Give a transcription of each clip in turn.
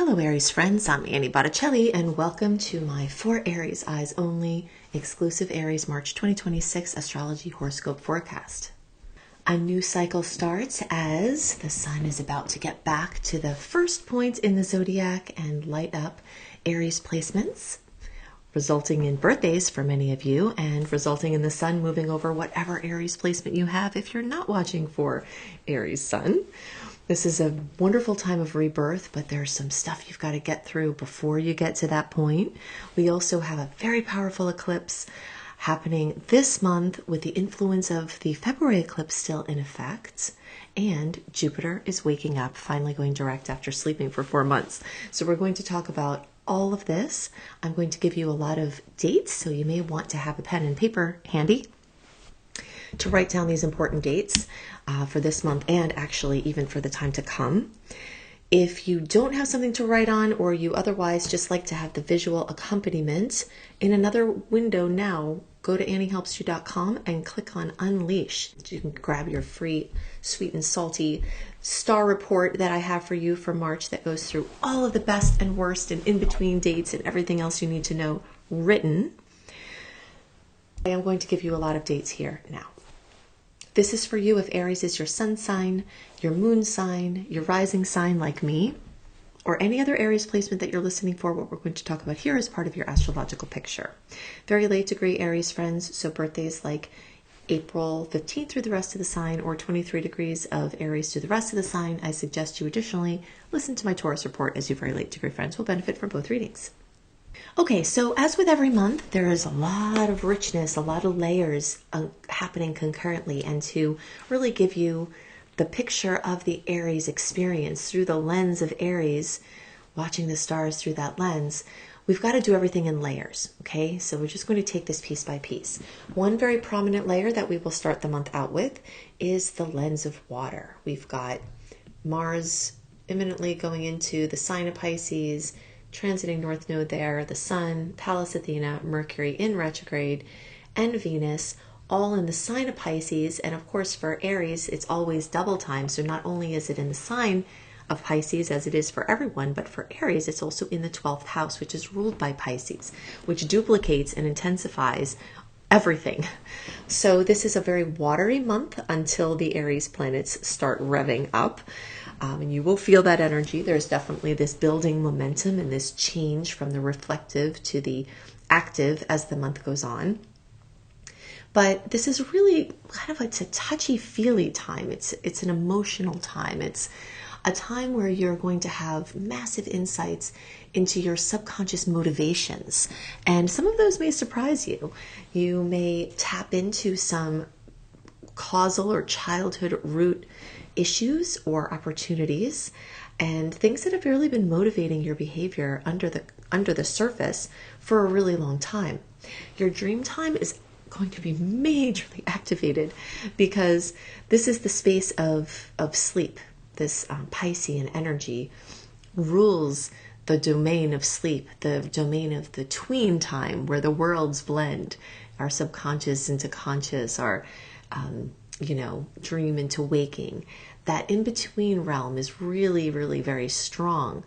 Hello Aries friends, I'm Annie Botticelli and welcome to my For Aries Eyes Only exclusive Aries March 2026 astrology horoscope forecast. A new cycle starts as the sun is about to get back to the first point in the zodiac and light up Aries placements, resulting in birthdays for many of you and resulting in the sun moving over whatever Aries placement you have if you're not watching for Aries sun. This is a wonderful time of rebirth, but there's some stuff you've got to get through before you get to that point. We also have a very powerful eclipse happening this month with the influence of the February eclipse still in effect. And Jupiter is waking up, finally going direct after sleeping for 4 months. So we're going to talk about all of this. I'm going to give you a lot of dates, so you may want to have a pen and paper handy to write down these important dates for this month and actually even for the time to come. If you don't have something to write on or you otherwise just like to have the visual accompaniment, in another window now, go to anniehelpsyou.com and click on Unleash. You can grab your free sweet and salty star report that I have for you for March that goes through all of the best and worst and in-between dates and everything else you need to know written. I am going to give you a lot of dates here now. This is for you if Aries is your sun sign, your moon sign, your rising sign like me, or any other Aries placement that you're listening for. What we're going to talk about here is part of your astrological picture. Very late degree Aries friends, so birthdays like April 15th through the rest of the sign or 23 degrees of Aries through the rest of the sign. I suggest you additionally listen to my Taurus report, as you very late degree friends will benefit from both readings. Okay, so as with every month, there is a lot of richness, a lot of layers happening concurrently, and to really give you the picture of the Aries experience through the lens of Aries, watching the stars through that lens, we've got to do everything in layers, okay? So we're just going to take this piece by piece. One very prominent layer that we will start the month out with is the lens of water. We've got Mars imminently going into the sign of Pisces, transiting North Node there, the Sun, Pallas Athena, Mercury in retrograde, and Venus all in the sign of Pisces. And of course for Aries, it's always double time. So not only is it in the sign of Pisces as it is for everyone, but for Aries, it's also in the 12th house, which is ruled by Pisces, which duplicates and intensifies everything. So this is a very watery month until the Aries planets start revving up. And you will feel that energy. There's definitely this building momentum and this change from the reflective to the active as the month goes on. But this is really kind of it's a touchy-feely time. It's an emotional time. It's a time where you're going to have massive insights into your subconscious motivations. And some of those may surprise you. You may tap into some causal or childhood root issues or opportunities and things that have really been motivating your behavior under the surface for a really long time. Your dream time is going to be majorly activated because this is the space of sleep. This Piscean energy rules the domain of sleep, the domain of the tween time where the worlds blend, our subconscious into conscious, our dream into waking. That in-between realm is really, really very strong.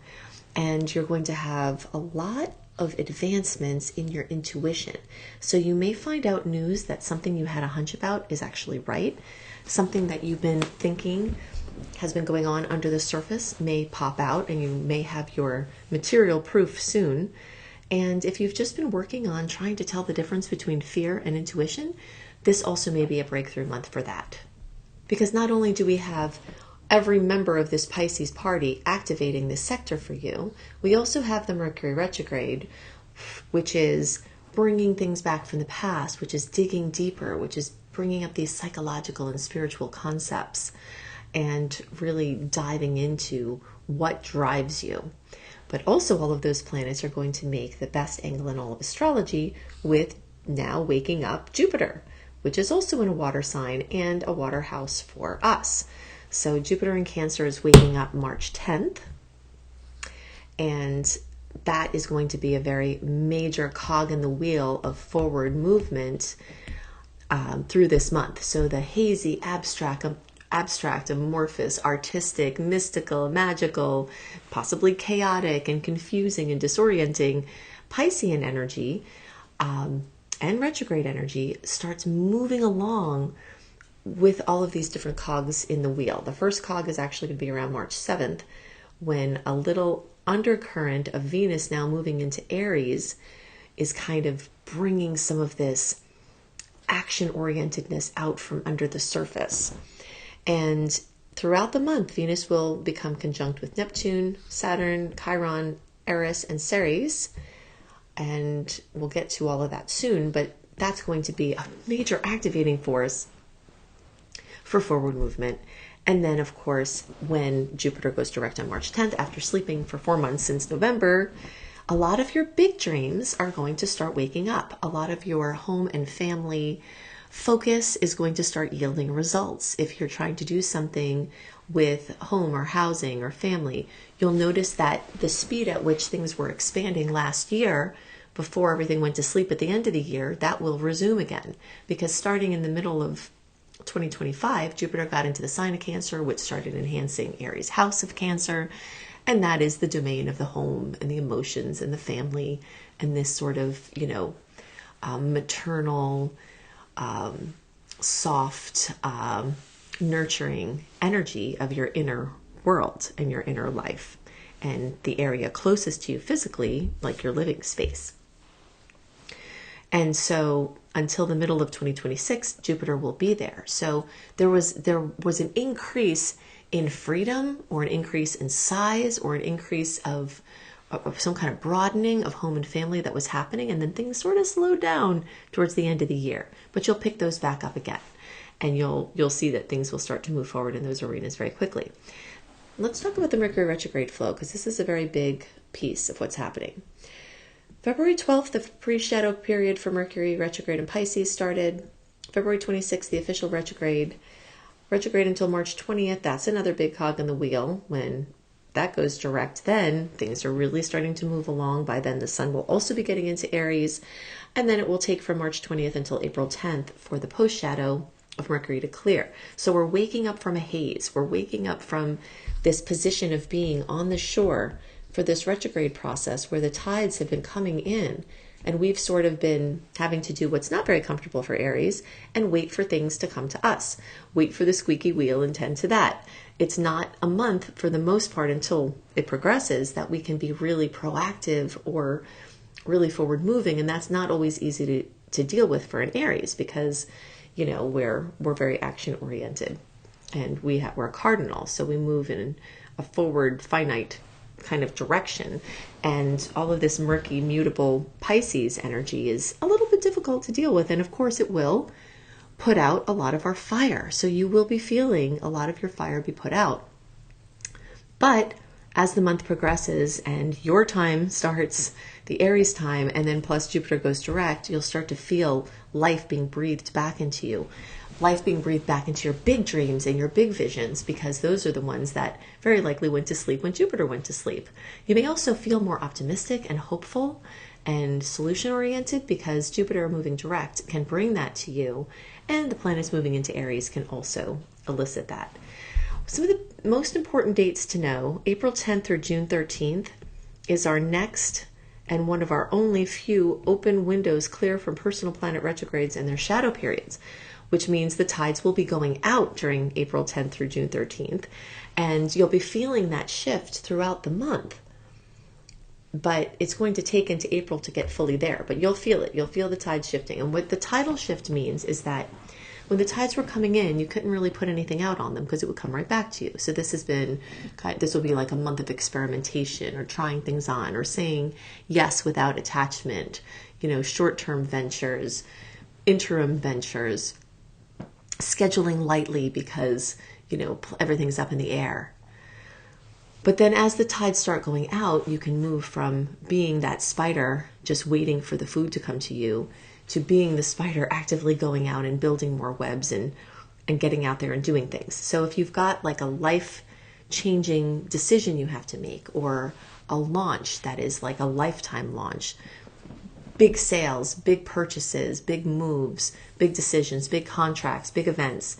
And you're going to have a lot of advancements in your intuition. So you may find out news that something you had a hunch about is actually right. Something that you've been thinking has been going on under the surface may pop out, and you may have your material proof soon. And if you've just been working on trying to tell the difference between fear and intuition, this also may be a breakthrough month for that. Because not only do we have every member of this Pisces party activating this sector for you, we also have the Mercury retrograde, which is bringing things back from the past, which is digging deeper, which is bringing up these psychological and spiritual concepts and really diving into what drives you. But also all of those planets are going to make the best angle in all of astrology with now waking up Jupiter, which is also in a water sign and a water house for us. So Jupiter in Cancer is waking up March 10th, and that is going to be a very major cog in the wheel of forward movement through this month. So the hazy, abstract abstract, amorphous, artistic, mystical, magical, possibly chaotic and confusing and disorienting, Piscean energy and retrograde energy starts moving along with all of these different cogs in the wheel. The first cog is actually going to be around March 7th, when a little undercurrent of Venus now moving into Aries is kind of bringing some of this action-orientedness out from under the surface. And throughout the month, Venus will become conjunct with Neptune, Saturn, Chiron, Aries, and Ceres. And we'll get to all of that soon, but that's going to be a major activating force for forward movement. And then, of course, when Jupiter goes direct on March 10th, after sleeping for 4 months since November, a lot of your big dreams are going to start waking up. A lot of your home and family focus is going to start yielding results. If you're trying to do something with home or housing or family, you'll notice that the speed at which things were expanding last year before everything went to sleep at the end of the year, that will resume again. Because starting in the middle of 2025, Jupiter got into the sign of Cancer, which started enhancing Aries' house of Cancer. And that is the domain of the home and the emotions and the family and this sort of, maternal, soft, nurturing energy of your inner world and your inner life and the area closest to you physically, like your living space. And so until the middle of 2026, Jupiter will be there. So there was an increase in freedom, or an increase in size, or an increase of some kind of broadening of home and family that was happening. And then things sort of slowed down towards the end of the year, but you'll pick those back up again. And you'll see that things will start to move forward in those arenas very quickly. Let's talk about the Mercury retrograde flow, because this is a very big piece of what's happening. February 12th, the pre-shadow period for Mercury retrograde in Pisces started. February 26th, the official retrograde. Retrograde until March 20th, that's another big cog in the wheel. When that goes direct, then things are really starting to move along. By then, the sun will also be getting into Aries. And then it will take from March 20th until April 10th for the post-shadow of Mercury to clear. So we're waking up from a haze. We're waking up from this position of being on the shore for this retrograde process where the tides have been coming in. And we've sort of been having to do what's not very comfortable for Aries and wait for things to come to us. Wait for the squeaky wheel and tend to that. It's not a month for the most part until it progresses that we can be really proactive or really forward moving. And that's not always easy to deal with for an Aries because, we're very action oriented and we're a cardinal. So we move in a forward finite kind of direction, and all of this murky mutable Pisces energy is a little bit difficult to deal with, and of course it will put out a lot of our fire, so you will be feeling a lot of your fire be put out. But as the month progresses and your time starts, the Aries time, and then plus Jupiter goes direct, you'll start to feel life being breathed back into you. Life being breathed back into your big dreams and your big visions, because those are the ones that very likely went to sleep when Jupiter went to sleep. You may also feel more optimistic and hopeful and solution-oriented because Jupiter moving direct can bring that to you, and the planets moving into Aries can also elicit that. Some of the most important dates to know: April 10th through June 13th is our next and one of our only few open windows clear from personal planet retrogrades and their shadow periods, which means the tides will be going out during April 10th through June 13th, and you'll be feeling that shift throughout the month. But it's going to take into April to get fully there, but you'll feel it. You'll feel the tides shifting. And what the tidal shift means is that when the tides were coming in, you couldn't really put anything out on them because it would come right back to you. So this will be like a month of experimentation or trying things on or saying yes without attachment, short-term ventures, interim ventures, scheduling lightly because, everything's up in the air. But then as the tides start going out, you can move from being that spider just waiting for the food to come to you to being the spider actively going out and building more webs and getting out there and doing things. So if you've got like a life-changing decision you have to make, or a launch that is like a lifetime launch, big sales, big purchases, big moves, big decisions, big contracts, big events,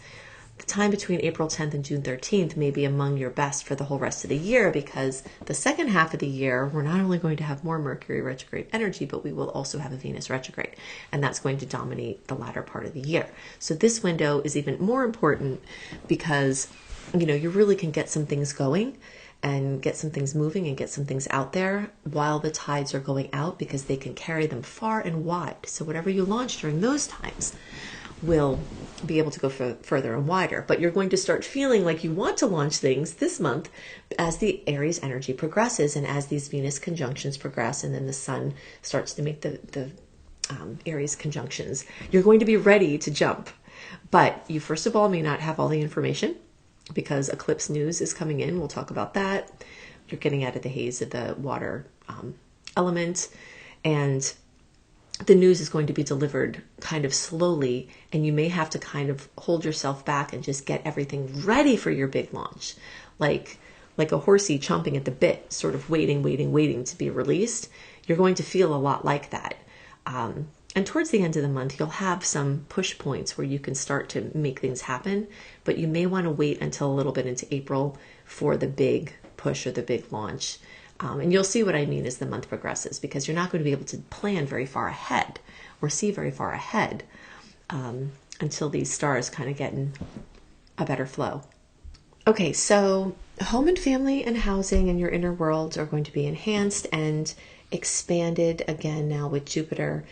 The time between April 10th and June 13th may be among your best for the whole rest of the year, because the second half of the year, we're not only going to have more Mercury retrograde energy, but we will also have a Venus retrograde, and that's going to dominate the latter part of the year. So this window is even more important because, you really can get some things going and get some things moving and get some things out there while the tides are going out, because they can carry them far and wide. So whatever you launch during those times will be able to go further and wider. But you're going to start feeling like you want to launch things this month as the Aries energy progresses and as these Venus conjunctions progress, and then the Sun starts to make the Aries conjunctions. You're going to be ready to jump. But you, first of all, may not have all the information, because eclipse news is coming in. We'll talk about that. You're getting out of the haze of the water element, and the news is going to be delivered kind of slowly, and you may have to kind of hold yourself back and just get everything ready for your big launch, like a horsey chomping at the bit, sort of waiting to be released. You're going to feel a lot like that. And towards the end of the month, you'll have some push points where you can start to make things happen, but you may want to wait until a little bit into April for the big push or the big launch. And you'll see what I mean as the month progresses, because you're not going to be able to plan very far ahead or see very far ahead until these stars kind of get in a better flow. Okay, so home and family and housing and your inner world are going to be enhanced and expanded again now with Jupiter.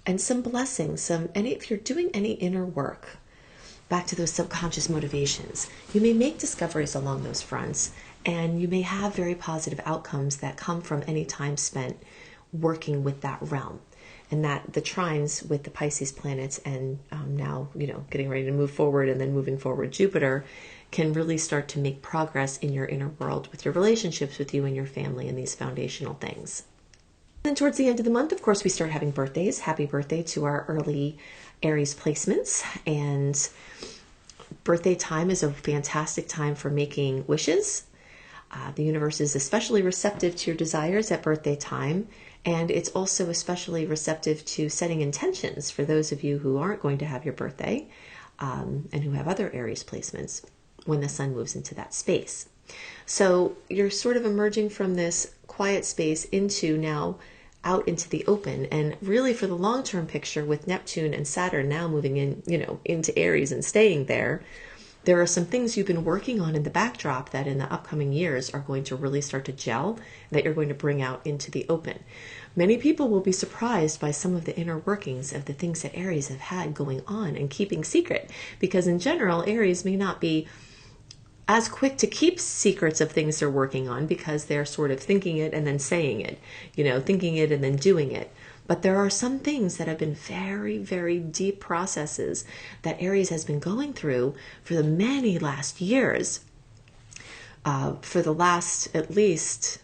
And some blessings, if you're doing any inner work, back to those subconscious motivations, you may make discoveries along those fronts, and you may have very positive outcomes that come from any time spent working with that realm. And that the trines with the Pisces planets and now, getting ready to move forward and then moving forward Jupiter can really start to make progress in your inner world with your relationships with you and your family and these foundational things. Then towards the end of the month, of course, we start having birthdays. Happy birthday to our early Aries placements. And birthday time is a fantastic time for making wishes. The universe is especially receptive to your desires at birthday time. And it's also especially receptive to setting intentions for those of you who aren't going to have your birthday and who have other Aries placements when the Sun moves into that space. So you're sort of emerging from this quiet space into now out into the open. And really for the long-term picture with Neptune and Saturn now moving in, into Aries and staying there are some things you've been working on in the backdrop that in the upcoming years are going to really start to gel, that you're going to bring out into the open. Many people will be surprised by some of the inner workings of the things that Aries have had going on and keeping secret, because in general, Aries may not be as quick to keep secrets of things they're working on, because they're sort of thinking it and then saying it, thinking it and then doing it. But there are some things that have been very, very deep processes that Aries has been going through for the many last years, for the last at least,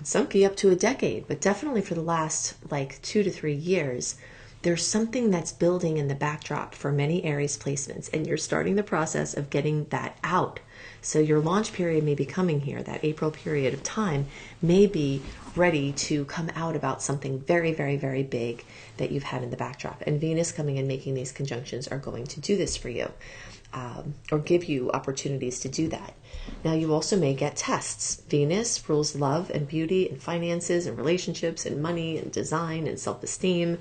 some key up to a decade, but definitely for the last 2 to 3 years. There's something that's building in the backdrop for many Aries placements, and you're starting the process of getting that out. So your launch period may be coming here. That April period of time may be ready to come out about something very, very, very big that you've had in the backdrop. And Venus coming and making these conjunctions are going to do this for you, or give you opportunities to do that. Now you also may get tests. Venus rules love and beauty and finances and relationships and money and design and self-esteem.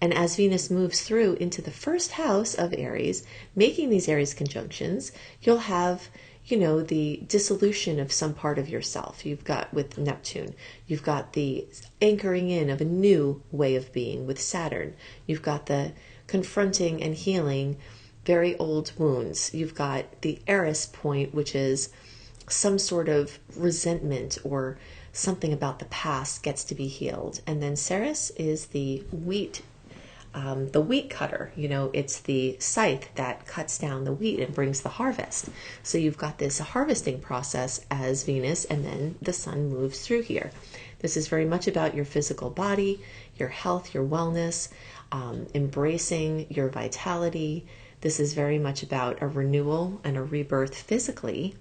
And as Venus moves through into the first house of Aries, making these Aries conjunctions, you'll have, the dissolution of some part of yourself. You've got with Neptune, you've got the anchoring in of a new way of being with Saturn. You've got the confronting and healing very old wounds. You've got the Eris point, which is some sort of resentment or something about the past gets to be healed. And then Ceres is the wheat cutter. It's the scythe that cuts down the wheat and brings the harvest. So you've got this harvesting process as Venus, and then the Sun moves through here. This is very much about your physical body, your health, your wellness, embracing your vitality. This is very much about a renewal and a rebirth physically.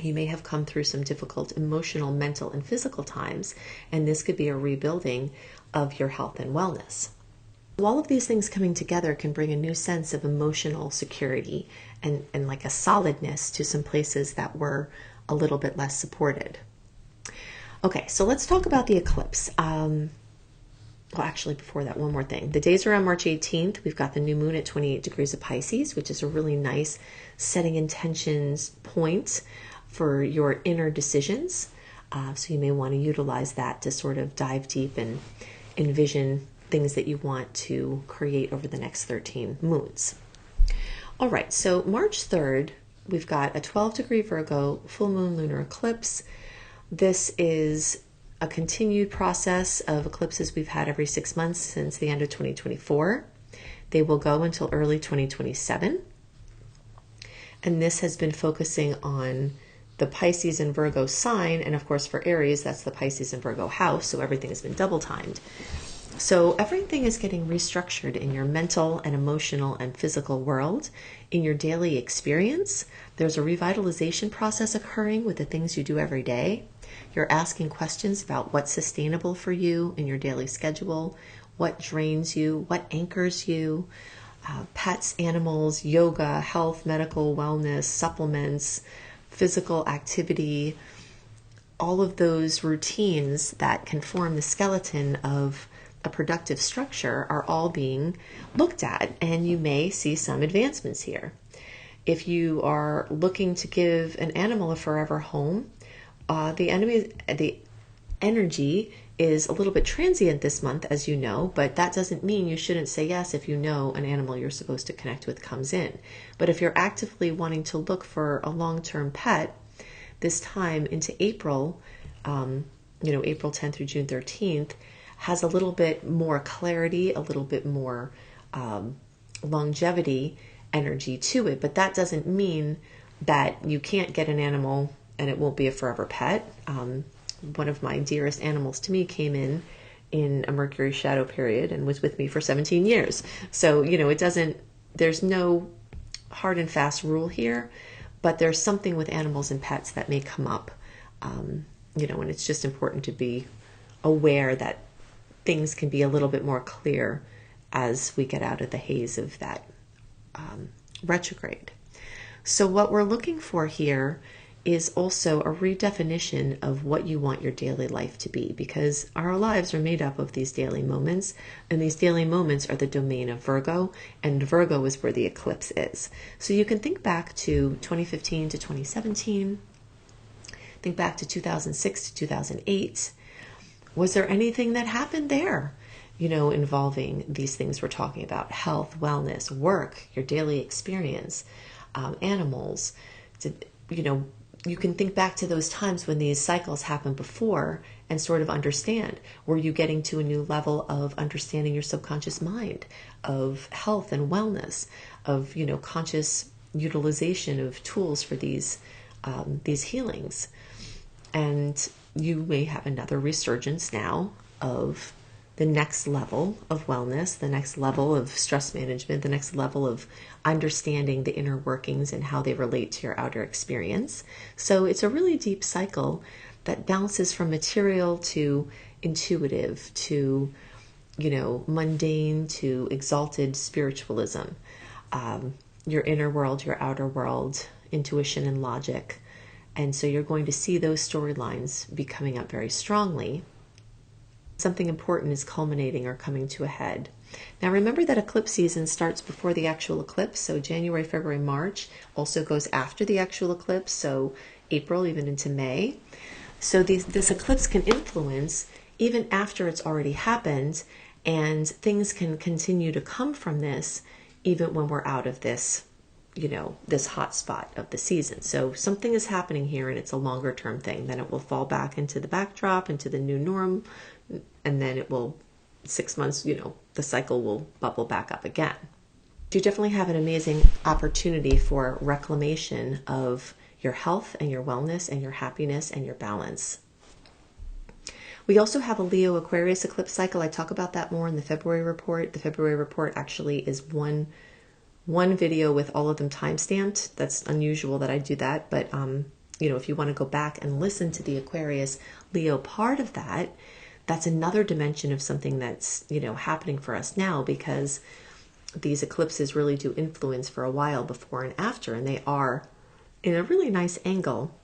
You may have come through some difficult emotional, mental, and physical times, and this could be a rebuilding of your health and wellness. All of these things coming together can bring a new sense of emotional security and like a solidness to some places that were a little bit less supported. Okay, so let's talk about the eclipse. Well, actually, before that, one more thing. The days are on March 18th. We've got the new moon at 28 degrees of Pisces, which is a really nice setting intentions point for your inner decisions. So you may want to utilize that to sort of dive deep and envision things that you want to create over the next 13 moons. All right, so March 3rd, we've got a 12-degree Virgo full moon lunar eclipse. This is a continued process of eclipses we've had every 6 months since the end of 2024. They will go until early 2027. And this has been focusing on the Pisces and Virgo sign. And of course, for Aries, that's the Pisces and Virgo house. So everything has been double timed. So everything is getting restructured in your mental and emotional and physical world, in your daily experience. There's a revitalization process occurring with the things you do every day. You're asking questions about what's sustainable for you in your daily schedule, what drains you, what anchors you, pets, animals, yoga, health, medical, wellness, supplements, physical activity, all of those routines that can form the skeleton of a productive structure are all being looked at, and you may see some advancements here. If you are looking to give an animal a forever home, the energy is a little bit transient this month, as you know, but that doesn't mean you shouldn't say yes if you know an animal you're supposed to connect with comes in. But if you're actively wanting to look for a long-term pet, this time into April, April 10th through June 13th, has a little bit more clarity, a little bit more longevity energy to it. But that doesn't mean that you can't get an animal and it won't be a forever pet. One of my dearest animals to me came in a Mercury shadow period and was with me for 17 years. So, there's no hard and fast rule here, but there's something with animals and pets that may come up, and it's just important to be aware that things can be a little bit more clear as we get out of the haze of that retrograde. So what we're looking for here is also a redefinition of what you want your daily life to be, because our lives are made up of these daily moments, and these daily moments are the domain of Virgo, and Virgo is where the eclipse is. So you can think back to 2015 to 2017, think back to 2006 to 2008. Was there anything that happened there, involving these things we're talking about? Health, wellness, work, your daily experience, animals. You can think back to those times when these cycles happened before and sort of understand. Were you getting to a new level of understanding your subconscious mind, of health and wellness, of, conscious utilization of tools for these healings? And you may have another resurgence now of the next level of wellness, the next level of stress management, the next level of understanding the inner workings and how they relate to your outer experience. So it's a really deep cycle that bounces from material to intuitive to, mundane to exalted spiritualism. Your inner world, your outer world, intuition and logic. And so you're going to see those storylines be coming up very strongly. Something important is culminating or coming to a head. Now remember that eclipse season starts before the actual eclipse. So January, February, March also goes after the actual eclipse. So April, even into May. So this eclipse can influence even after it's already happened. And things can continue to come from this even when we're out of this this hot spot of the season. So something is happening here and it's a longer term thing. Then it will fall back into the backdrop, into the new norm. And then it will, 6 months, the cycle will bubble back up again. You definitely have an amazing opportunity for reclamation of your health and your wellness and your happiness and your balance. We also have a Leo Aquarius eclipse cycle. I talk about that more in the February report. The February report actually is one video with all of them time-stamped. That's unusual that I do that, but if you want to go back and listen to the Aquarius Leo part of that, that's another dimension of something that's, happening for us now, because these eclipses really do influence for a while before and after, and they are in a really nice angle.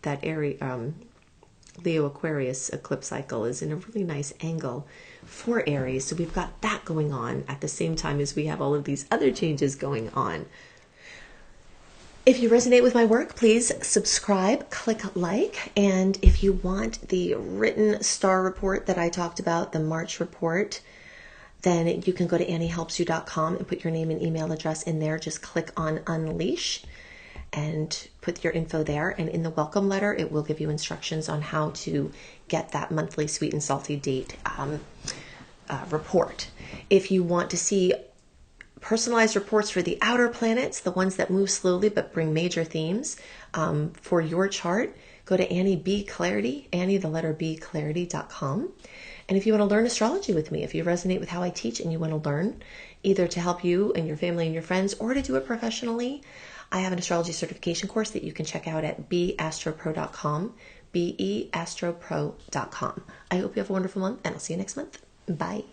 That Leo Aquarius eclipse cycle is in a really nice angle for Aries. So we've got that going on at the same time as we have all of these other changes going on. If you resonate with my work, please subscribe, click like, and if you want the written star report that I talked about, the March report, then you can go to anniehelpsyou.com and put your name and email address in there. Just click on Unleash and put your info there. And in the welcome letter, it will give you instructions on how to get that monthly sweet and salty date report. If you want to see personalized reports for the outer planets, the ones that move slowly but bring major themes for your chart, go to Annie B Clarity, Annie the letter B Clarity.com. And if you want to learn astrology with me, if you resonate with how I teach and you want to learn, either to help you and your family and your friends or to do it professionally, I have an astrology certification course that you can check out at beastropro.com, beastropro.com. I hope you have a wonderful month, and I'll see you next month. Bye.